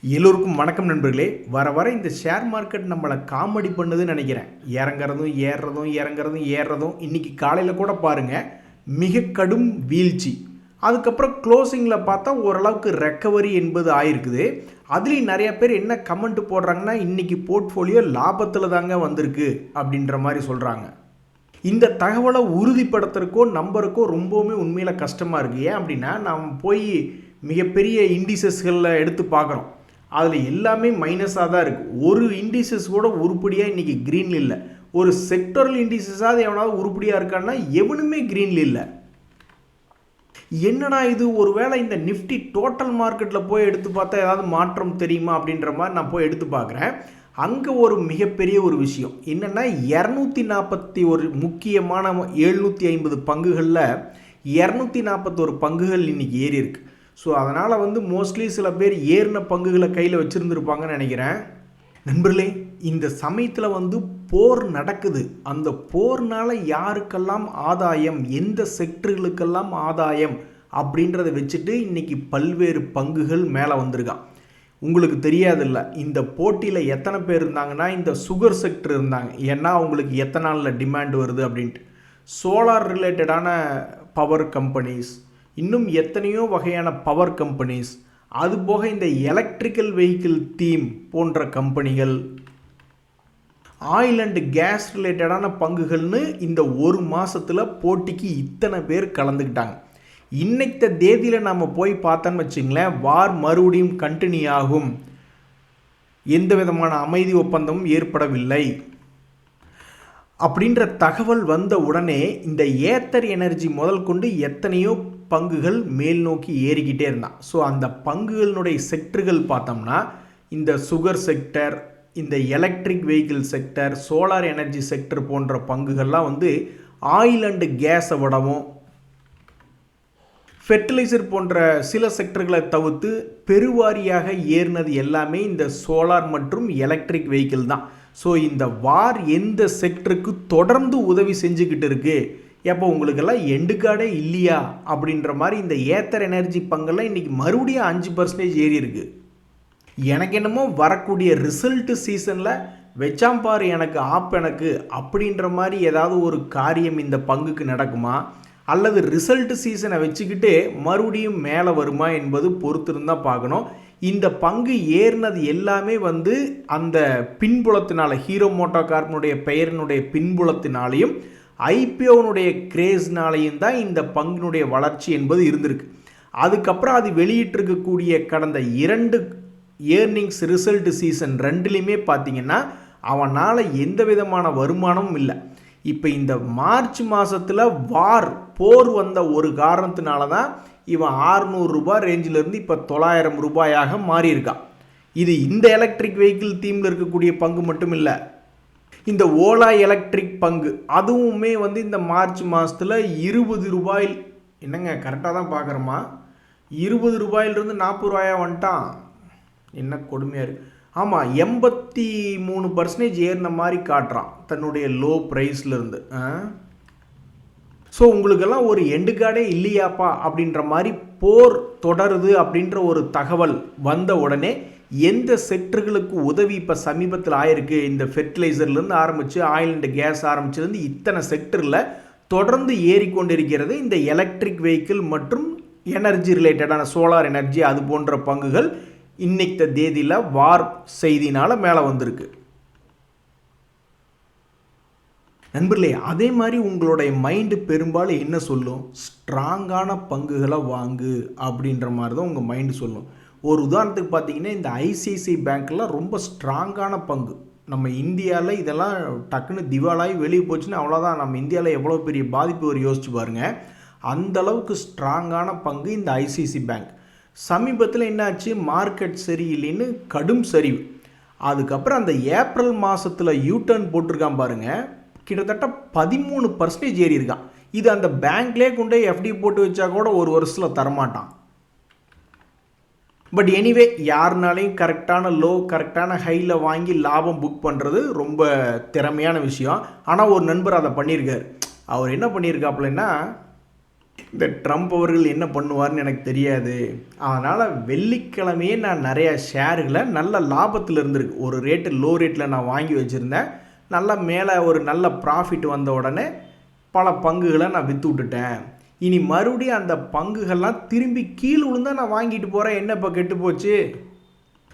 எல்லோருக்கும் வணக்கம் நண்பர்களே. வர வர இந்த ஷேர் மார்க்கெட் நம்மளை காமெடி பண்ணுதுன்னு நினைக்கிறேன். இறங்குறதும் ஏறுறதும் இன்றைக்கி காலையில் கூட பாருங்கள், மிக கடும் வீழ்ச்சி. அதுக்கப்புறம் க்ளோசிங்கில் பார்த்தா ஓரளவுக்கு ரெக்கவரி என்பது ஆயிருக்குது. அதுலேயும் நிறையா பேர் என்ன கமெண்ட் போடுறாங்கன்னா, இன்றைக்கி போர்ட்ஃபோலியோ லாபத்தில் தாங்க வந்திருக்கு அப்படின்ற மாதிரி சொல்கிறாங்க. இந்த தகவலை உறுதிப்படுத்துறக்கோ நம்பருக்கோ ரொம்பவுமே உண்மையில் கஷ்டமாக இருக்குது. ஏன் அப்படின்னா, நாம் போய் மிகப்பெரிய இண்டிசஸ்களில் எடுத்து பார்க்குறோம், அதில் எல்லாமே மைனஸாக தான் இருக்குது. ஒரு இண்டிசஸ் கூட உருப்படியாக இன்றைக்கி க்ரீனில் இல்லை. ஒரு செக்டரல் இண்டிசஸாவது எவனாவது உருப்படியாக இருக்கான்னா எவனுமே க்ரீனில் இல்லை. என்னடா இது, ஒரு வேளை இந்த நிஃப்டி டோட்டல் மார்க்கெட்டில் போய் எடுத்து பார்த்தா ஏதாவது மாற்றம் தெரியுமா அப்படின்ற மாதிரி நான் போய் எடுத்து பார்க்குறேன். அங்கே ஒரு மிகப்பெரிய ஒரு விஷயம் என்னென்னா, 241 முக்கியமான 750 பங்குகளில் 241 பங்குகள் இன்றைக்கி ஏறி இருக்குது. ஸோ அதனால் மோஸ்ட்லி சில பேர் ஏறின பங்குகளை கையில் வச்சுருந்துருப்பாங்கன்னு நினைக்கிறேன். நண்பர்களே, இந்த சமயத்தில் போர் நடக்குது. அந்த போர்னால் யாருக்கெல்லாம் ஆதாயம், எந்த செக்டர்களுக்கெல்லாம் ஆதாயம் அப்படின்றத வச்சுட்டு இன்றைக்கி பல்வேறு பங்குகள் மேலே வந்திருக்கான். உங்களுக்கு தெரியாதில்ல, இந்த போட்டியில் எத்தனை பேர் இருந்தாங்கன்னா, இந்த சுகர் செக்டர் இருந்தாங்க. ஏன்னா அவங்களுக்கு எத்தனாலில் டிமாண்ட் வருது அப்படின்ட்டு. சோலார் ரிலேட்டடான பவர் கம்பெனிஸ், இன்னும் எத்தனையோ வகையான பவர் கம்பெனிஸ், அதுபோக இந்த எலக்ட்ரிக்கல் வெஹிக்கிள் தீம் போன்ற கம்பெனிகள், ஆயில் அண்ட் கேஸ் ரிலேட்டடான பங்குகள்னு இந்த ஒரு மாதத்தில் போட்டிக்கு இத்தனை பேர் கலந்துக்கிட்டாங்க. இன்னைக்கு தேதியில் நம்ம போய் பார்த்தோன்னு வச்சுங்களேன், வார் மறுபடியும் கண்டினியூ ஆகும், எந்த விதமான அமைதி ஒப்பந்தமும் ஏற்படவில்லை அப்படின்ற தகவல் வந்த உடனே இந்த ஏத்தர் எனர்ஜி முதல் கொண்டு எத்தனையோ பங்குகள் மேல் நோக்கி ஏறிக்கிட்டே இருந்தான். ஸோ அந்த பங்குகளினுடைய செக்டர்கள் பார்த்தோம்னா, இந்த சுகர் செக்டர், இந்த electric vehicle sector, solar energy sector போன்ற பங்குகள்லாம் ஆயில் அண்டு கேஸை விடவும், ஃபெர்டிலைசர் போன்ற சில செக்டர்களை தவிர்த்து பெருவாரியாக ஏறினது எல்லாமே இந்த சோலார் மற்றும் எலக்ட்ரிக் வெஹிக்கிள் தான். ஸோ இந்த வார் எந்த செக்டருக்கு தொடர்ந்து உதவி செஞ்சுக்கிட்டு இருக்கு, எப்போ உங்களுக்கெல்லாம் எண்டு கார்டே இல்லையா அப்படின்ற மாதிரி இந்த ஏத்தர் எனர்ஜி பங்கெல்லாம் இன்றைக்கி மறுபடியும் 5% ஏறி இருக்குது. எனக்கு என்னமோ வரக்கூடிய ரிசல்ட்டு சீசனில் வச்சாம்பார் எனக்கு ஆப் எனக்கு அப்படின்ற மாதிரி ஏதாவது ஒரு காரியம் இந்த பங்குக்கு நடக்குமா, அல்லது ரிசல்ட் சீசனை வச்சுக்கிட்டு மறுபடியும் மேலே வருமா என்பது பொறுத்திருந்தால் பார்க்கணும். இந்த பங்கு ஏறினது எல்லாமே அந்த பின்புலத்தினால, ஹீரோ மோட்டோ கார்பனுடைய பெயரினுடைய பின்புலத்தினாலையும் ஐபிஓனுடைய கிரேஸ்னாலையும் தான் இந்த பங்கினுடைய வளர்ச்சி என்பது இருந்திருக்கு. அதுக்கப்புறம் அது வெளியிட்டிருக்கக்கூடிய கடந்த 2 ஏர்னிங்ஸ் ரிசல்ட் சீசன் 2லையுமே பார்த்தீங்கன்னா அவனால் எந்த விதமான வருமானமும் இல்லை. இப்போ இந்த மார்ச் மாதத்தில் போர் வந்த ஒரு காரணத்தினால தான் இவன் 600 ரூபாய் ரேஞ்சிலிருந்து இப்போ 900 ரூபாயாக மாறியிருக்கான். இது இந்த எலக்ட்ரிக் வெஹிக்கிள் தீமில் இருக்கக்கூடிய பங்கு மட்டும் இல்லை, இந்த ஓலா எலக்ட்ரிக் பங்கு அதுவுமே இந்த மார்ச் மாதத்தில் 20 ரூபாய், என்னங்க கரெக்டாக தான் பார்க்குறோமா, 20 ரூபாயிலிருந்து 40 ரூபாயா வந்துட்டான். என்ன கொடுமையாக இருக்குது. ஆமாம், 83% ஏறின மாதிரி காட்டுறான் தன்னுடைய லோ ப்ரைஸ்லேருந்து. ஸோ உங்களுக்கெல்லாம் ஒரு எண்டு கார்டே இல்லையாப்பா அப்படின்ற மாதிரி போர் தொடருது அப்படின்ற ஒரு தகவல் வந்த உடனே எந்த செக்டர்களுக்கு உதவி இப்போ சமீபத்தில் ஆயிருக்கு, இந்த ஃபெர்டிலைசர்லேருந்து ஆரம்பித்து ஆயில் அண்ட் கேஸ் ஆரம்பிச்சிருந்து இத்தனை செக்டரில் தொடர்ந்து ஏறிக்கொண்டிருக்கிறது இந்த எலக்ட்ரிக் வெஹிக்கிள் மற்றும் எனர்ஜி ரிலேட்டடான சோலார் எனர்ஜி அது போன்ற பங்குகள் இன்னைக்கு தேதியில் வார் செய்தினால் மேலே வந்திருக்கு. நண்பர்களே, அதே மாதிரி உங்களுடைய மைண்டு பெரும்பாலும் என்ன சொல்லும், ஸ்ட்ராங்கான பங்குகளை வாங்கு அப்படின்ற மாதிரி தான் உங்கள் மைண்டு சொல்லும். ஒரு உதாரணத்துக்கு பார்த்தீங்கன்னா, இந்த ஐசிஐசிஐ பேங்க்லாம் ரொம்ப ஸ்ட்ராங்கான பங்கு. நம்ம இந்தியாவில் இதெல்லாம் டக்குன்னு திவாலாகி வெளியே போச்சுன்னா அவ்வளோதான், நம்ம இந்தியாவில் எவ்வளோ பெரிய பாதிப்பு ஒரு யோசிச்சு பாருங்கள். அந்தளவுக்கு ஸ்ட்ராங்கான பங்கு இந்த ஐசிஐசிஐ பேங்க். சமீபத்தில் என்னாச்சு, மார்க்கெட் சரியில்லைன்னு கடும் சரிவு. அதுக்கப்புறம் அந்த ஏப்ரல் மாதத்தில் யூடர்ன் போட்டிருக்கான் பாருங்கள், கிட்டத்தட்ட 13% ஏறி இருக்கான். இது அந்த பேங்க்லேயே கொண்டு எஃப்டி போட்டு வச்சா கூட ஒரு வருஷத்தில் தரமாட்டான். பட் எனிவே, யாருனாலையும் கரெக்டான லோ கரெக்டான ஹையில் வாங்கி லாபம் புக் பண்ணுறது ரொம்ப திறமையான விஷயம். ஆனால் ஒரு நண்பர் அதை பண்ணியிருக்கார். அவர் என்ன பண்ணியிருக்காப்புலன்னா, இந்த ட்ரம்ப் அவர்கள் என்ன பண்ணுவார்னு எனக்கு தெரியாது. அதனால் வெள்ளிக்கிழமையே நான் நிறையா ஷேர்களை நல்ல லாபத்தில் இருந்திருக்கு. ஒரு ரேட்டு லோ ரேட்டில் நான் வாங்கி வச்சுருந்தேன். நல்லா மேலே ஒரு நல்ல ப்ராஃபிட் வந்த உடனே பல பங்குகளை நான் விற்று விட்டுட்டேன். இனி மறுபடியும் அந்த பங்குகள்லாம் திரும்பி கீழே விழுந்தால் நான் வாங்கிட்டு போகிறேன், என்ன இப்போ கெட்டு போச்சு.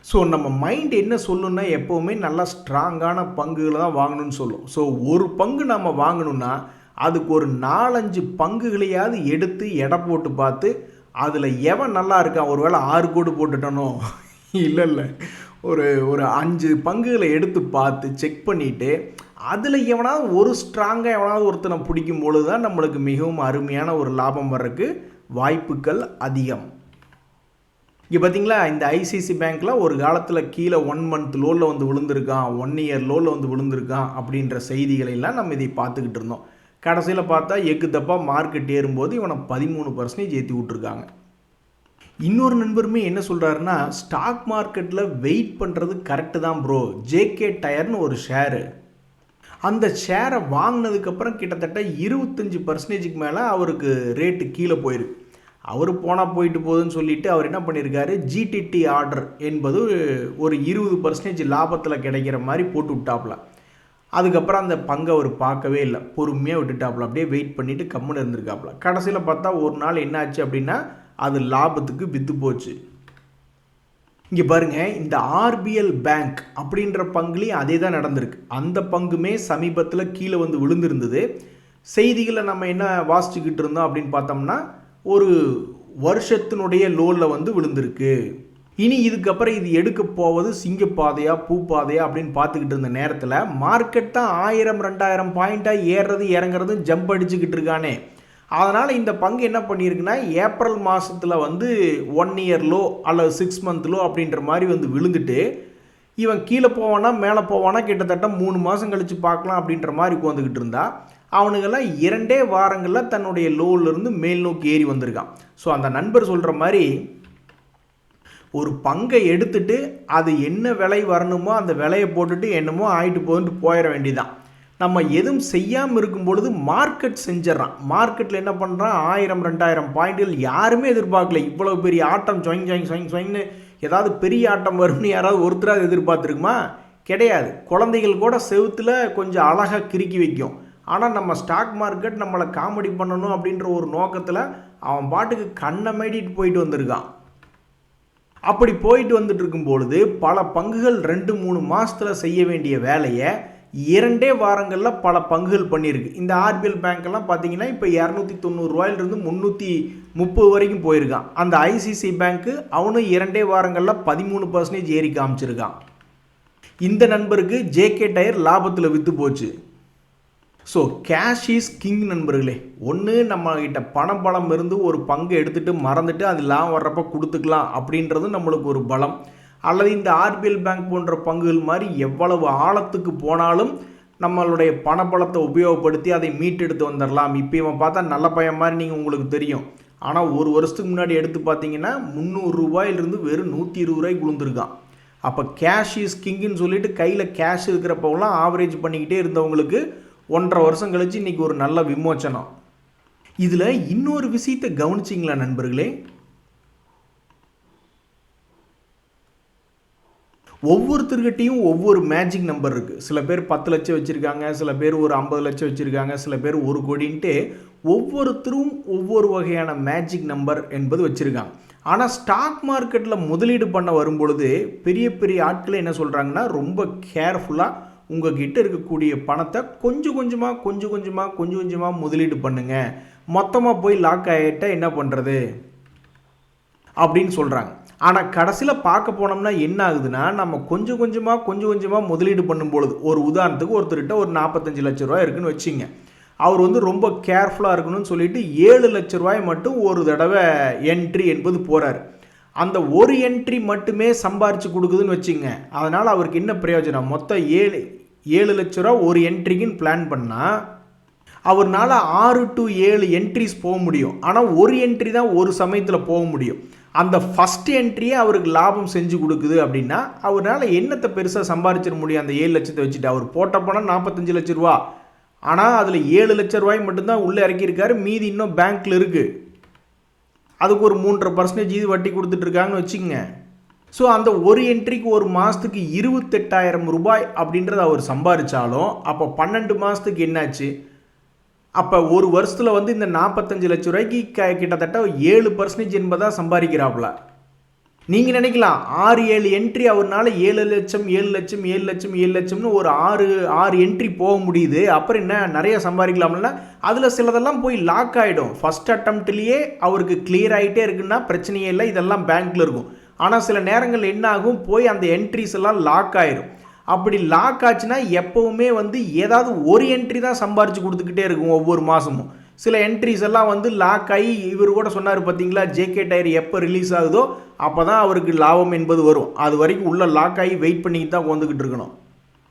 ஸோ நம்ம மைண்ட் என்ன சொல்லணுன்னா எப்போவுமே நல்லா ஸ்ட்ராங்கான பங்குகளை தான் வாங்கணும்னு சொல்லும். ஸோ ஒரு பங்கு நம்ம வாங்கணுன்னா அதுக்கு ஒரு 4-5 பங்குகளையாவது எடுத்து எடை போட்டு பார்த்து அதில் எவன் நல்லா இருக்கான், ஒரு வேளை 6 கோடு போட்டுட்டனோ இல்லை ஒரு 5 பங்குகளை எடுத்து பார்த்து செக் பண்ணிவிட்டு அதில் எவனாவது ஒரு ஸ்ட்ராங்காக எவனாவது ஒருத்தனை பிடிக்கும் பொழுது தான் நம்மளுக்கு மிகவும் அருமையான ஒரு லாபம் வர்றதுக்கு வாய்ப்புகள் அதிகம். இங்கே பார்த்தீங்களா, இந்த ஐசிசி பேங்க்கில் ஒரு காலத்தில் கீழே 1 மந்த் லோவில் வந்து விழுந்திருக்கான், 1 இயர் லோவில் வந்து விழுந்திருக்கான் அப்படின்ற செய்திகளெல்லாம் நம்ம இதை பார்த்துக்கிட்டு இருந்தோம். கடைசியில் பார்த்தா எக்கு தப்பாக மார்க்கெட் ஏறும்போது இவனை 13% ஏற்றி விட்ருக்காங்க. இன்னொரு நண்பருமே என்ன சொல்கிறாருன்னா, ஸ்டாக் மார்க்கெட்டில் வெயிட் பண்ணுறது கரெக்டு தான் ப்ரோ. ஜேகே டயர்னு ஒரு ஷேரு, அந்த ஷேரை வாங்கினதுக்கப்புறம் கிட்டத்தட்ட 25%க்கு மேலே அவருக்கு ரேட்டு கீழே போயிருக்கு. அவர் போனால் போயிட்டு போகுதுன்னு சொல்லிவிட்டு அவர் என்ன பண்ணியிருக்காரு, ஜிடிடி ஆர்டர் என்பது ஒரு 20% லாபத்தில் கிடைக்கிற மாதிரி போட்டு விட்டாப்புல. அதுக்கப்புறம் அந்த பங்கை அவர் பார்க்கவே இல்லை, பொறுமையாக விட்டுட்டாப்புல, அப்படியே வெயிட் பண்ணிவிட்டு கம்முன்னு இருந்திருக்காப்புல. கடைசியில் பார்த்தா ஒரு நாள் என்ன ஆச்சு அப்படின்னா அது லாபத்துக்கு விற்று போச்சு. இங்கே பாருங்கள், இந்த ஆர்பிஎல் பேங்க் அப்படின்ற பங்குலேயும் அதே தான் நடந்திருக்கு. அந்த பங்குமே சமீபத்தில் கீழே வந்து விழுந்திருந்தது. செய்திகளை நம்ம என்ன வாசிச்சுக்கிட்டு இருந்தோம் அப்படின்னு பார்த்தோம்னா, ஒரு வருஷத்தினுடைய லோவில் வந்து விழுந்திருக்கு. இனி இதுக்கப்புறம் இது எடுக்க போவது சிங்கப்பாதையா பூப்பாதையா அப்படின்னு பார்த்துக்கிட்டு இருந்த நேரத்தில் மார்க்கெட் தான் 1000-2000 பாயிண்ட்டாக ஏறுறது இறங்குறது ஜம்ப் அடிச்சுக்கிட்டு இருக்கானே. அதனால் இந்த பங்கு என்ன பண்ணியிருக்குன்னா, ஏப்ரல் மாதத்தில் வந்து 1 இயர் லோ அல்லது 6 மந்த் லோ அப்படின்ற மாதிரி வந்து விழுந்துட்டு இவன் கீழே போவானா மேலே போவானா கிட்டத்தட்ட 3 மாதம் கழித்து பார்க்கலாம் அப்படின்ற மாதிரி உட்காந்துக்கிட்டு இருந்தா அவனுங்கெல்லாம் 2 வாரங்களில் தன்னுடைய லோவிலிருந்து மேல் நோக்கி ஏறி வந்திருக்கான். ஸோ அந்த நண்பர் சொல்கிற மாதிரி ஒரு பங்கை எடுத்துட்டு அது என்ன விலை வரணுமோ அந்த விலையை போட்டுட்டு என்னமோ ஆகிட்டு போகுதுன்ட்டு போயிட வேண்டியதான். நம்ம எதுவும் செய்யாமல் இருக்கும் பொழுது மார்க்கெட் செஞ்சிடறான். மார்க்கெட்டில் என்ன பண்ணுறான், 1000-2000 பாயிண்ட்கள் யாருமே எதிர்பார்க்கல. இவ்வளோ பெரிய ஆட்டம் சொயின்னு ஏதாவது பெரிய ஆட்டம் வரும்னு யாராவது ஒருத்தராக எதிர்பார்த்துருக்குமா? கிடையாது. குழந்தைகள் கூட செவுத்தில் கொஞ்சம் அழகாக கிறுக்கி வைக்கும். ஆனால் நம்ம ஸ்டாக் மார்க்கெட் நம்மளை காமெடி பண்ணணும் அப்படின்ற ஒரு நோக்கத்தில் அவன் பாட்டுக்கு கண்ணை மேடிட்டு போயிட்டு வந்திருக்கான். அப்படி போயிட்டு வந்துட்டு இருக்கும் பொழுது பல பங்குகள் 2-3 மாதத்தில் செய்ய வேண்டிய வேலையை 2 வாரங்களில் பல பங்குகள் பண்ணியிருக்கு. இந்த ஆர்பிஎல் பேங்க்கெல்லாம் பார்த்தீங்கன்னா இப்போ 290 ரூபாயிலிருந்து 330 வரைக்கும் போயிருக்கான். அந்த ஐசிசி பேங்க்கு அவனும் 2 வாரங்களில் 13% ஏறி காமிச்சிருக்கான். இந்த நண்பருக்கு ஜேகே டயர் லாபத்தில் விற்று போச்சு. ஸோ கேஷ் இஸ் கிங் நண்பர்களே. ஒன்று நம்மகிட்ட பணம் இருந்து ஒரு பங்கு எடுத்துகிட்டு மறந்துட்டு அது லாபம் வர்றப்ப கொடுத்துக்கலாம் அப்படின்றது நம்மளுக்கு ஒரு பலம். அல்லது இந்த ஆர்பிஎல் பேங்க் போன்ற பங்குகள் மாதிரி எவ்வளவு ஆழத்துக்கு போனாலும் நம்மளுடைய பணபலத்தை உபயோகப்படுத்தி அதை மீட்டெடுத்து வந்துடலாம். இப்போ இவன் பார்த்தா நல்ல பையன் மாதிரி நீங்கள் உங்களுக்கு தெரியும். ஆனால் ஒரு வருஷத்துக்கு முன்னாடி எடுத்து பார்த்தீங்கன்னா 300 ரூபாயிலிருந்து வெறும் 120 ரூபாய்க்கு விழுந்திருக்கான். அப்போ கேஷ் இஸ் கிங்குன்னு சொல்லிட்டு கையில் கேஷ் இருக்கிறப்பெல்லாம் ஆவரேஜ் பண்ணிக்கிட்டே இருந்தவங்களுக்கு 1.5 வருஷம் கழிச்சு இன்றைக்கி ஒரு நல்ல விமோச்சனம். இதில் இன்னொரு விஷயத்தை கவனிச்சிங்களா நண்பர்களே, ஒவ்வொருத்தர்கிட்டையும் ஒவ்வொரு மேஜிக் நம்பர் இருக்குது. சில பேர் 10 லட்சம் வச்சுருக்காங்க, சில பேர் ஒரு 50 லட்சம் வச்சுருக்காங்க, சில பேர் 1 கோடின்ட்டு ஒவ்வொருத்தரும் ஒவ்வொரு வகையான மேஜிக் நம்பர் என்பது வச்சுருக்காங்க. ஆனால் ஸ்டாக் மார்க்கெட்டில் முதலீடு பண்ண வரும்பொழுது பெரிய பெரிய ஆட்கள் என்ன சொல்கிறாங்கன்னா, ரொம்ப கேர்ஃபுல்லாக உங்கள்கிட்ட இருக்கக்கூடிய பணத்தை கொஞ்சம் கொஞ்சமாக முதலீடு பண்ணுங்கள், மொத்தமாக போய் லாக் ஆகிட்ட என்ன பண்ணுறது அப்படின்னு சொல்கிறாங்க. ஆனால் கடைசியில் பார்க்க போனோம்னா என்ன ஆகுதுன்னா, நம்ம கொஞ்சம் கொஞ்சமாக முதலீடு பண்ணும்பொழுது, ஒரு உதாரணத்துக்கு ஒருத்தர்கிட்ட ஒரு 45 லட்ச ரூபாய் இருக்குன்னு வச்சுங்க. அவர் வந்து ரொம்ப கேர்ஃபுல்லாக இருக்கணும்னு சொல்லிட்டு 7 லட்ச ரூபாய் மட்டும் ஒரு தடவை என்ட்ரி என்பது போகிறார். அந்த ஒரு என்ட்ரி மட்டுமே சம்பாரித்து கொடுக்குதுன்னு வச்சுங்க. அதனால் அவருக்கு என்ன பிரயோஜனம், மொத்தம் 7 லட்ச ரூபா ஒரு என்ட்ரிக்குன்னு பிளான் பண்ணால் அவர்னால 6 to 7 என்ட்ரிஸ் போக முடியும். ஆனால் ஒரு என்ட்ரி தான் ஒரு சமயத்தில் போக முடியும். அந்த ஃபஸ்ட் என்ட்ரியே அவருக்கு லாபம் செஞ்சு கொடுக்குது அப்படின்னா அவரால் என்னத்தை பெருசாக சம்பாரிச்சிட முடியும். அந்த 7 லட்சத்தை வச்சுட்டு அவர் போட்ட பணம் 45 லட்ச ரூபா, ஆனால் அதில் 7 லட்ச ரூபாய் மட்டும்தான் உள்ளே இறக்கியிருக்காரு, மீதி இன்னும் பேங்க்கில் இருக்குது. அதுக்கு ஒரு 3.5% இது வட்டி கொடுத்துட்ருக்காங்கன்னு வச்சுக்கோங்க. ஸோ அந்த ஒரு என்ட்ரிக்கு ஒரு மாதத்துக்கு 28,000 ரூபாய் அப்படின்றத அவர் சம்பாதிச்சாலும் அப்போ 12 மாதத்துக்கு என்னாச்சு? அப்போ ஒரு வருஷத்தில் வந்து இந்த 45 லட்ச ரூபாய்க்கு கிட்டத்தட்ட 7% என்பதாக சம்பாதிக்கிறாப்புல. நீங்கள் நினைக்கலாம் 6-7 என்ட்ரி அவர்னால 7 லட்சம் 7 லட்சம் 7 லட்சம் 7 லட்சம்னு ஒரு 6 என்ட்ரி போக முடியுது, அப்புறம் என்ன நிறைய சம்பாதிக்கலாம்னா அதில் சிலதெல்லாம் போய் லாக் ஆகிடும். ஃபஸ்ட் அட்டம்ப்ட்லேயே அவருக்கு கிளியர் ஆகிட்டே இருக்குன்னா பிரச்சனையே இல்லை, இதெல்லாம் பேங்க்கில் இருக்கும். ஆனால் சில நேரங்கள் என்ன ஆகும், போய் அந்த என்ட்ரிஸ் எல்லாம் லாக் ஆயிடும். அப்படி லாக் ஆச்சுன்னா எப்போவுமே வந்து ஏதாவது ஒரு என்ட்ரி தான் சம்பாரித்து கொடுத்துக்கிட்டே இருக்கும் ஒவ்வொரு மாதமும். சில என்ட்ரிஸ் எல்லாம் வந்து லாக் ஆகி, இவர் கூட சொன்னார் பார்த்தீங்களா, ஜேகே டயர் எப்போ ரிலீஸ் ஆகுதோ அப்போ தான் அவருக்கு லாபம் என்பது வரும். அது வரைக்கும் உள்ளே லாக் ஆகி வெயிட் பண்ணிக்கிட்டு தான் வந்துக்கிட்டு இருக்கணும்.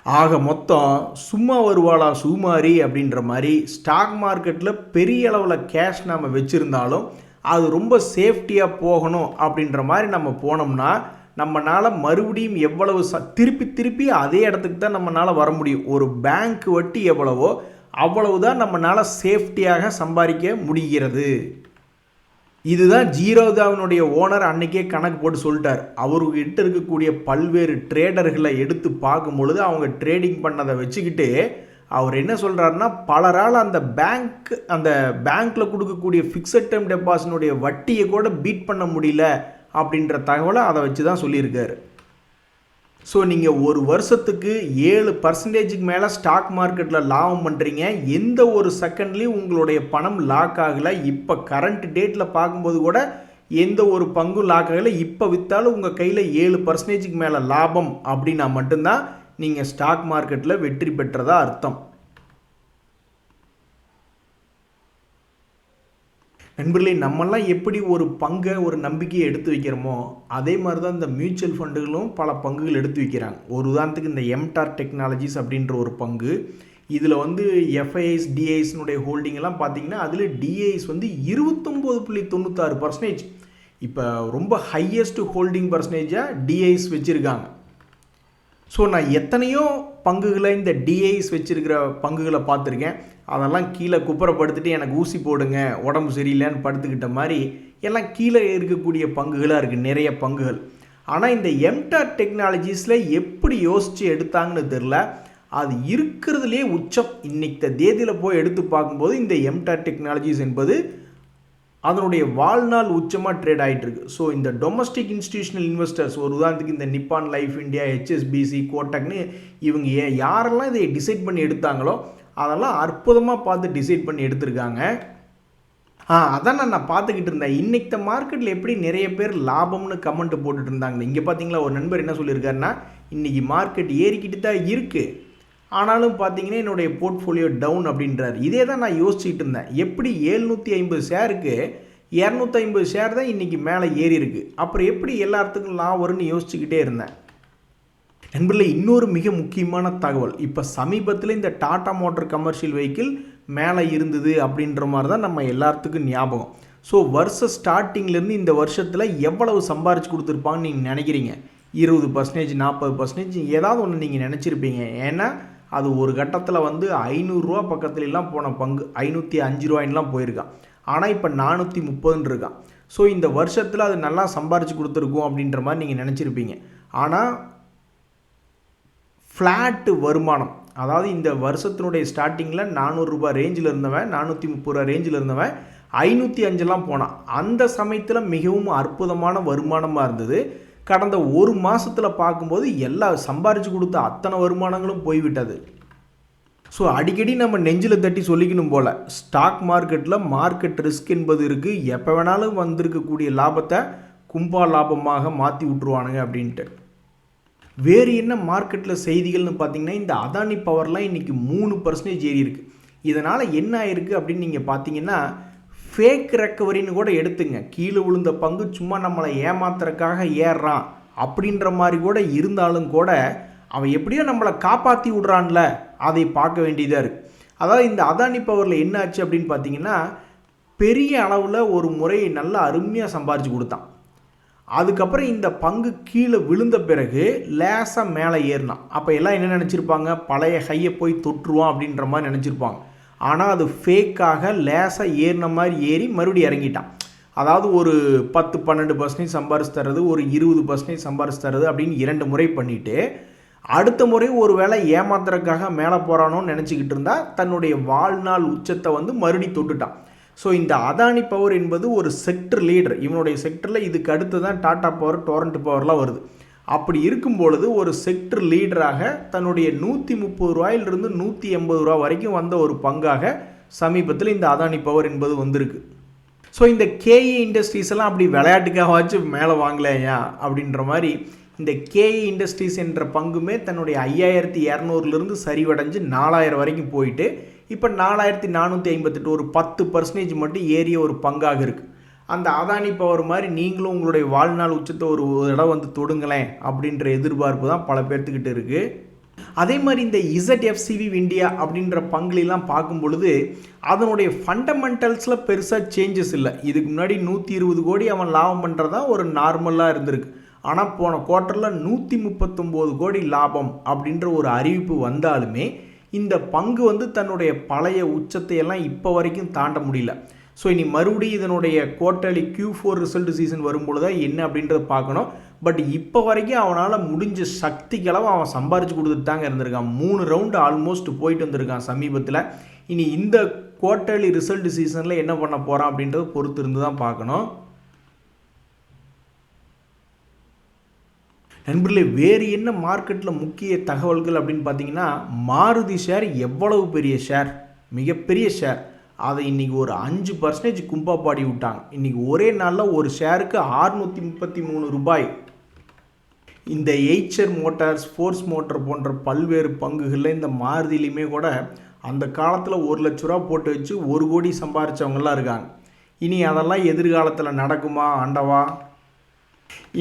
ஆக மொத்தம் சும்மா வருவாளா சுமாரி அப்படின்ற மாதிரி ஸ்டாக் மார்க்கெட்டில் பெரிய அளவில் கேஷ் நம்ம வச்சுருந்தாலும் அது ரொம்ப சேஃப்டியாக போகணும் அப்படின்ற மாதிரி நம்ம போனோம்னா நம்மளால் மறுபடியும் எவ்வளவு திருப்பி அதே இடத்துக்கு தான் நம்மளால் வர முடியும். ஒரு பேங்க் வட்டி எவ்வளவோ அவ்வளவுதான் நம்மளால் சேஃப்டியாக சம்பாதிக்க முடிகிறது. இதுதான் ஜீரோதாவினுடைய ஓனர் அன்னைக்கே கணக்கு போட்டு சொல்லிட்டார். அவர்கிட்ட இருக்கக்கூடிய பல்வேறு ட்ரேடர்களை எடுத்து பார்க்கும் பொழுது அவங்க ட்ரேடிங் பண்ணதை வச்சுக்கிட்டு அவர் என்ன சொல்கிறாருன்னா, பலரால் அந்த பேங்க்கில் கொடுக்கக்கூடிய ஃபிக்ஸட் டேர்ம் டெபாசிட்னுடைய வட்டியை கூட பீட் பண்ண முடியல அப்படின்ற தகவலை அதை வச்சு தான் சொல்லியிருக்காரு. ஸோ நீங்கள் ஒரு வருஷத்துக்கு 7% மேலே ஸ்டாக் மார்க்கெட்டில் லாபம் பண்ணுறீங்க, எந்த ஒரு செகண்ட்லேயும் உங்களுடைய பணம் லாக் ஆகலை. இப்போ கரண்ட் டேட்டில் பார்க்கும்போது கூட எந்த ஒரு பங்கும் லாக் ஆகலை. இப்போ விற்றாலும் உங்கள் கையில் 7% மேலே லாபம் அப்படின்னா மட்டும்தான் நீங்கள் ஸ்டாக் மார்க்கெட்டில் வெற்றி பெற்றதா அர்த்தம். நண்பர்களே, நம்மெல்லாம் எப்படி ஒரு பங்கை ஒரு நம்பிக்கையை எடுத்து வைக்கிறோமோ அதே மாதிரி தான் இந்த மியூச்சுவல் ஃபண்டுகளும் பல பங்குகள் எடுத்து வைக்கிறாங்க. ஒரு உதாரணத்துக்கு இந்த எம்டார் டெக்னாலஜிஸ் அப்படின்ற ஒரு பங்கு, இதில் வந்து எஃப்ஐஎஸ் டிஐஎஸ்னுடைய ஹோல்டிங்கெல்லாம் பார்த்தீங்கன்னா அதில் டிஐஎஸ் வந்து 29.96%. இப்போ ரொம்ப ஹையஸ்ட் ஹோல்டிங் பர்சன்டேஜாக டிஐஎஸ் வச்சுருக்காங்க. ஸோ நான் எத்தனையோ பங்குகளை இந்த டிஐஎஸ் வச்சுருக்கிற பங்குகளை பார்த்துருக்கேன். அதெல்லாம் கீழே குப்புறப்படுத்திட்டு எனக்கு ஊசி போடுங்க உடம்பு சரியில்லைன்னு படுத்துக்கிட்ட மாதிரி எல்லாம் கீழே இருக்கக்கூடிய பங்குகளாக இருக்குது நிறைய பங்குகள். ஆனால் இந்த எம்டார் டெக்னாலஜிஸில் எப்படி யோசித்து எடுத்தாங்கன்னு தெரில, அது இருக்கிறதுலே உச்சம். இன்னைக்கு தேதியில் போய் எடுத்து பார்க்கும்போது இந்த எம்டார் டெக்னாலஜிஸ் என்பது அதனுடைய வாழ்நாள் உச்சமாக ட்ரேட் ஆகிட்டு இருக்கு. ஸோ இந்த டொமஸ்டிக் இன்ஸ்டிடியூஷனல் இன்வெஸ்டர்ஸ், ஒரு உதாரணத்துக்கு இந்த நிப்பான் லைஃப் இந்தியா, ஹெச்எஸ்பிசி, கோட்டக்னு இவங்க யாரெல்லாம் இதை டிசைட் பண்ணி எடுத்தாங்களோ அதெல்லாம் அற்புதமாக பார்த்து டிசைட் பண்ணி எடுத்திருக்காங்க. அதான் நான் பார்த்துக்கிட்டு இருந்தேன். இன்றைக்கி மார்க்கெட்டில் எப்படி நிறைய பேர் லாபம்னு கமெண்ட் போட்டுட்டு இருந்தாங்க. இங்கே பார்த்தீங்களா, ஒரு நண்பர் என்ன சொல்லியிருக்காருன்னா, இன்றைக்கி மார்க்கெட் ஏறிக்கிட்டு தான் இருக்குது, ஆனாலும் பார்த்தீங்கன்னா என்னுடைய போர்ட்ஃபோலியோ டவுன் அப்படின்றார். இதே தான் நான் யோசிச்சுட்டு இருந்தேன். எப்படி 750 ஷேருக்கு 250 ஷேர் தான் இன்றைக்கி மேலே ஏறி இருக்குது, அப்புறம் எப்படி எல்லாத்துக்கும் லாபம் வரும்னு யோசிச்சுக்கிட்டே இருந்தேன். நண்பர்களே, இன்னொரு மிக முக்கியமான தகவல், இப்போ சமீபத்தில் இந்த டாடா மோட்டார் கமர்ஷியல் வெஹிக்கிள் மேலே இருந்தது அப்படின்ற மாதிரி தான் நம்ம எல்லாத்துக்கும் ஞாபகம். ஸோ வருஷ ஸ்டார்டிங்லேருந்து இந்த வருஷத்தில் எவ்வளவு சம்பாரிச்சு கொடுத்துருப்பாங்கன்னு நீங்கள் நினைக்கிறீங்க? 20%, 40%, ஏதாவது ஒன்று நீங்கள் நினச்சிருப்பீங்க. ஏன்னா அது ஒரு கட்டத்தில் வந்து 500 ரூபா பக்கத்துலலாம் போன பங்கு 505 ரூபாயின்லாம் போயிருக்கான். ஆனால் இப்போ 430 இருக்கான். ஸோ இந்த வருஷத்தில் அது நல்லா சம்பாரிச்சு கொடுத்துருக்கும் அப்படின்ற மாதிரி நீங்கள் நினச்சிருப்பீங்க. ஆனால் ஃப்ளாட்டு வருமானம், அதாவது இந்த வருஷத்தினுடைய ஸ்டார்டிங்கில் 400 ரூபா ரேஞ்சில் இருந்தவன், 430 ரூபா ரேஞ்சில் இருந்தவன் 505 போனான். அந்த சமயத்தில் மிகவும் அற்புதமான வருமானமாக இருந்தது. கடந்த ஒரு மாதத்தில் பார்க்கும்போது எல்லா சம்பாரித்து கொடுத்த அத்தனை வருமானங்களும் போய்விட்டது. ஸோ அடிக்கடி நம்ம நெஞ்சில் தட்டி சொல்லிக்கணும் போல், ஸ்டாக் மார்க்கெட்டில் மார்க்கெட் ரிஸ்க் என்பது இருக்குது. எப்போ வேணாலும் வந்திருக்கக்கூடிய லாபத்தை கும்பா லாபமாக மாற்றி விட்ருவானுங்க அப்படின்ட்டு. வேறு என்ன மார்க்கெட்டில் செய்திகள்னு பார்த்தீங்கன்னா, இந்த அதானி பவர்லாம் இன்றைக்கி 3% ஏறி இருக்குது. இதனால் என்ன ஆயிருக்கு அப்படின்னு நீங்கள் பார்த்தீங்கன்னா, ஃபேக் ரெக்கவரின்னு கூட எடுத்துங்க. கீழே விழுந்த பங்கு சும்மா நம்மளை ஏமாத்துறதுக்காக ஏறுறான் அப்படின்ற மாதிரி கூட இருந்தாலும் கூட அவன் எப்படியோ நம்மளை காப்பாற்றி விட்றான்ல, அதை பார்க்க வேண்டியதாக இருக்குது. அதாவது இந்த அதானி பவரில் என்ன ஆச்சு அப்படின்னு பார்த்தீங்கன்னா, பெரிய அளவில் ஒரு முறை நல்லா அருமையாக சம்பாரித்து கொடுத்தான். அதுக்கப்புறம் இந்த பங்கு கீழே விழுந்த பிறகு லேசாக மேலே ஏறினான். அப்போ எல்லாம் என்ன நினச்சிருப்பாங்க, பழைய ஹையை போய் தொற்றுவான் அப்படின்ற மாதிரி நினச்சிருப்பாங்க. ஆனால் அது ஃபேக்காக லேசாக ஏறின மாதிரி ஏறி மறுபடியும் இறங்கிட்டான். அதாவது ஒரு 10-12% சம்பாரிச்சு தர்றது, ஒரு 20% சம்பாரிச்சு தர்றது அப்படின்னு 2 முறை பண்ணிவிட்டு அடுத்த முறை ஒரு வேளை ஏமாத்துறதுக்காக மேலே போகிறானோன்னு நினச்சிக்கிட்டு இருந்தால் தன்னுடைய வாழ்நாள் உச்சத்தை வந்து மறுபடி தொட்டுட்டான். ஸோ இந்த அதானி பவர் என்பது ஒரு செக்டர் லீடர். இவனுடைய செக்டரில் இதுக்கு அடுத்து தான் டாடா பவர், டொரண்ட் பவர்லாம் வருது. அப்படி இருக்கும் பொழுது ஒரு செக்டர் லீடராக தன்னுடைய 130 ரூபாயிலிருந்து 180 ரூபா வரைக்கும் வந்த ஒரு பங்காக சமீபத்தில் இந்த அதானி பவர் என்பது வந்திருக்கு. ஸோ இந்த கேஏ இண்டஸ்ட்ரீஸ் எல்லாம் அப்படி விளையாட்டுக்காகவாச்சும் மேலே வாங்கலையா அப்படின்ற மாதிரி இந்த கேஏ இண்டஸ்ட்ரீஸ் என்ற பங்குமே தன்னுடைய 5200லிருந்து சரிவடைஞ்சு 4000 வரைக்கும் போயிட்டு இப்போ 4458, ஒரு 10% மட்டும் ஏறிய ஒரு பங்காக இருக்குது. அந்த அதானி பவர் மாதிரி நீங்களும் உங்களுடைய வாழ்நாள் உச்சத்தை ஒரு இடம் வந்து தொடுங்களேன் அப்படின்ற எதிர்பார்ப்பு தான் பல பேர்த்துக்கிட்ட இருக்குது. அதே மாதிரி இந்த ZFCV இந்தியா அப்படின்ற பங்குலாம் பார்க்கும் பொழுது அதனுடைய ஃபண்டமெண்டல்ஸில் பெருசாக சேஞ்சஸ் இல்லை. இதுக்கு முன்னாடி 120 கோடி அவன் லாபம் பண்ணுறதா ஒரு நார்மலாக இருந்திருக்கு. ஆனால் போன குவார்ட்டரில் 139 கோடி லாபம் அப்படின்ற ஒரு அறிவிப்பு வந்தாலுமே இந்த பங்கு வந்து தன்னுடைய பழைய உச்சத்தை எல்லாம் இப்போ வரைக்கும் தாண்ட முடியல. ஸோ இனி மறுபடியும் இதனுடைய குவார்ட்டர்லி Q4 ரிசல்ட் சீசன் வரும்பொழுது தான் என்ன அப்படின்றத பார்க்கணும். பட் இப்போ வரைக்கும் அவனால் முடிஞ்ச சக்திக்களவு அவன் சம்பாரித்து கொடுத்துட்டு தாங்க இருந்திருக்கான். 3 ரவுண்டு ஆல்மோஸ்ட் போயிட்டு வந்திருக்கான் சமீபத்தில். இனி இந்த குவார்ட்டர்லி ரிசல்ட் சீசனில் என்ன பண்ண போகிறான் அப்படின்றத பொறுத்து இருந்து தான் பார்க்கணும். நண்பர்களே, வேறு என்ன மார்க்கெட்டில் முக்கிய தகவல்கள் அப்படின்னு பார்த்தீங்கன்னா, மாருதி ஷேர் எவ்வளவு பெரிய ஷேர், மிகப்பெரிய ஷேர், அதை இன்றைக்கி ஒரு 5% கும்பா பாடி விட்டாங்க. இன்றைக்கி ஒரே நாளில் ஒரு ஷேருக்கு 633 ரூபாய். இந்த எய்ச்சர் மோட்டார்ஸ், ஃபோர்ஸ் மோட்டார் போன்ற பல்வேறு பங்குகளில் இந்த மாருதியிலையுமே கூட அந்த காலத்தில் 1 லட்ச ரூபா போட்டு வச்சு 1 கோடி சம்பாரித்தவங்களாம் இருக்காங்க. இனி அதெல்லாம் எதிர்காலத்தில் நடக்குமா ஆண்டவா?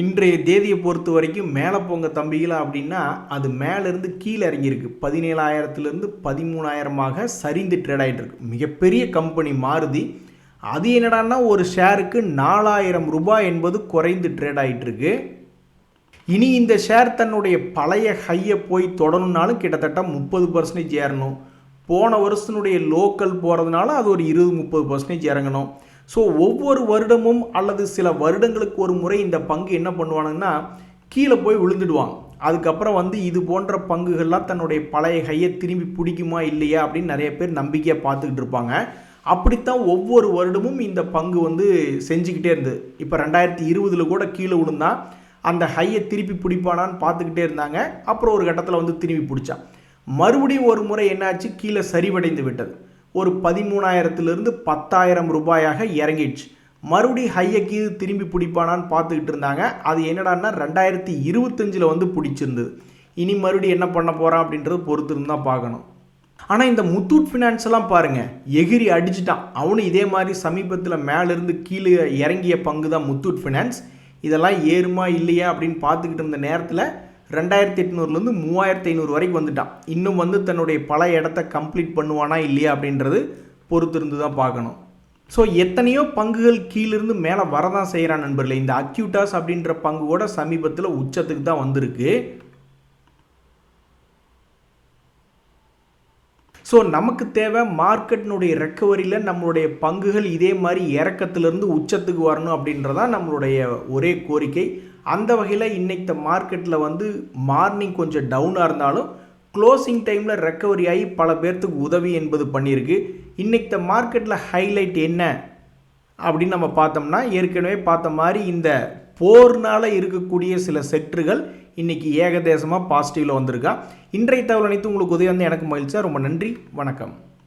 இன்றைய தேதியை பொறுத்த வரைக்கும் மேலே போங்க தம்பிகளா அப்படின்னா அது மேலேருந்து கீழே இறங்கியிருக்கு. 17,000லேருந்து 13,000 சரிந்து ட்ரேட் ஆகிட்டு இருக்கு. மிகப்பெரிய கம்பெனி மாருதி. அது என்னடான்னா ஒரு ஷேருக்கு 4,000 ரூபாய் என்பது குறைந்து ட்ரேட் ஆகிட்டு இருக்கு. இனி இந்த ஷேர் தன்னுடைய பழைய ஹையை போய் தொடணுன்னாலும் கிட்டத்தட்ட 30% ஏறணும். போன வருஷத்தினுடைய லோக்கல் போகிறதுனால அது ஒரு 20-30% இறங்கணும். ஸோ ஒவ்வொரு வருடமும் அல்லது சில வருடங்களுக்கு ஒரு முறை இந்த பங்கு என்ன பண்ணுவானுங்கன்னா கீழே போய் விழுந்துடுவாங்க. அதுக்கப்புறம் வந்து இது போன்ற பங்குகள்லாம் தன்னுடைய பழைய ஹையை திரும்பி பிடிக்குமா இல்லையா அப்படின்னு நிறைய பேர் நம்பிக்கையாக பார்த்துக்கிட்டு இருப்பாங்க. அப்படித்தான் ஒவ்வொரு வருடமும் இந்த பங்கு வந்து செஞ்சுக்கிட்டே இருந்தது. இப்போ 2020 கூட கீழே விழுந்தா அந்த ஹையை திருப்பி பிடிப்பானான்னு பார்த்துக்கிட்டே இருந்தாங்க. அப்புறம் ஒரு கட்டத்தில் வந்து திரும்பி பிடிச்சான். மறுபடியும் ஒரு முறை என்னாச்சு, கீழே சரிவடைந்து விட்டது. ஒரு 13,000லிருந்து 10,000 ரூபாயாக இறங்கிடுச்சு. மறுபடியும் ஹையை கீழே திரும்பி பிடிப்பானான்னு பார்த்துக்கிட்டு இருந்தாங்க. அது என்னடான்னா 2025 வந்து பிடிச்சிருந்தது. இனி மறுபடியும் என்ன பண்ண போகிறான் அப்படின்றது பொறுத்து இருந்தால் பார்க்கணும். ஆனால் இந்த முத்தூட் ஃபினான்ஸ் எல்லாம் பாருங்கள், எகிரி அடிச்சிட்டான். அவனும் இதே மாதிரி சமீபத்தில் மேலேருந்து கீழே இறங்கிய பங்கு தான் முத்தூட் ஃபினான்ஸ். இதெல்லாம் ஏறுமா இல்லையா அப்படின்னு பார்த்துக்கிட்டு இருந்த நேரத்தில் 2,800லேருந்து 3,500 வரைக்கும் வந்துட்டான். இன்னும் வந்து தன்னுடைய பல இடத்த கம்ப்ளீட் பண்ணுவானா இல்லையா அப்படின்றது பொறுத்திருந்து தான் பார்க்கணும். ஸோ எத்தனையோ பங்குகள் கீழிருந்து மேலே வரதான் செய்கிறான் நண்பர்களே. இந்த அக்யூட்டாஸ் அப்படின்ற பங்கு கூட சமீபத்தில் உச்சத்துக்கு தான் வந்திருக்கு. ஸோ நமக்கு தேவை மார்க்கெட்டினுடைய ரெக்கவரியில் நம்மளுடைய பங்குகள் இதே மாதிரி இறக்கத்திலிருந்து உச்சத்துக்கு வரணும் அப்படின்றதான் நம்மளுடைய ஒரே கோரிக்கை. அந்த வகையில் இன்றைக்கு மார்க்கெட்டில் வந்து மார்னிங் கொஞ்சம் டவுனாக இருந்தாலும் க்ளோசிங் டைமில் ரெக்கவரி ஆகி பல பேர்த்துக்கு உதவி என்பது பண்ணியிருக்கு. இன்றைக்கு மார்க்கெட்டில் ஹைலைட் என்ன அப்படின்னு நம்ம பார்த்தோம்னா, ஏற்கனவே பார்த்த மாதிரி இந்த போர்னால் இருக்கக்கூடிய சில செக்டர்கள் இன்றைக்கி ஏகதேசமாக பாசிட்டிவில் வந்திருக்கா. இன்றைய தகவல் அனைத்து உங்களுக்கு உதவி வந்து எனக்கு மகிழ்ச்சியாக. ரொம்ப நன்றி, வணக்கம்.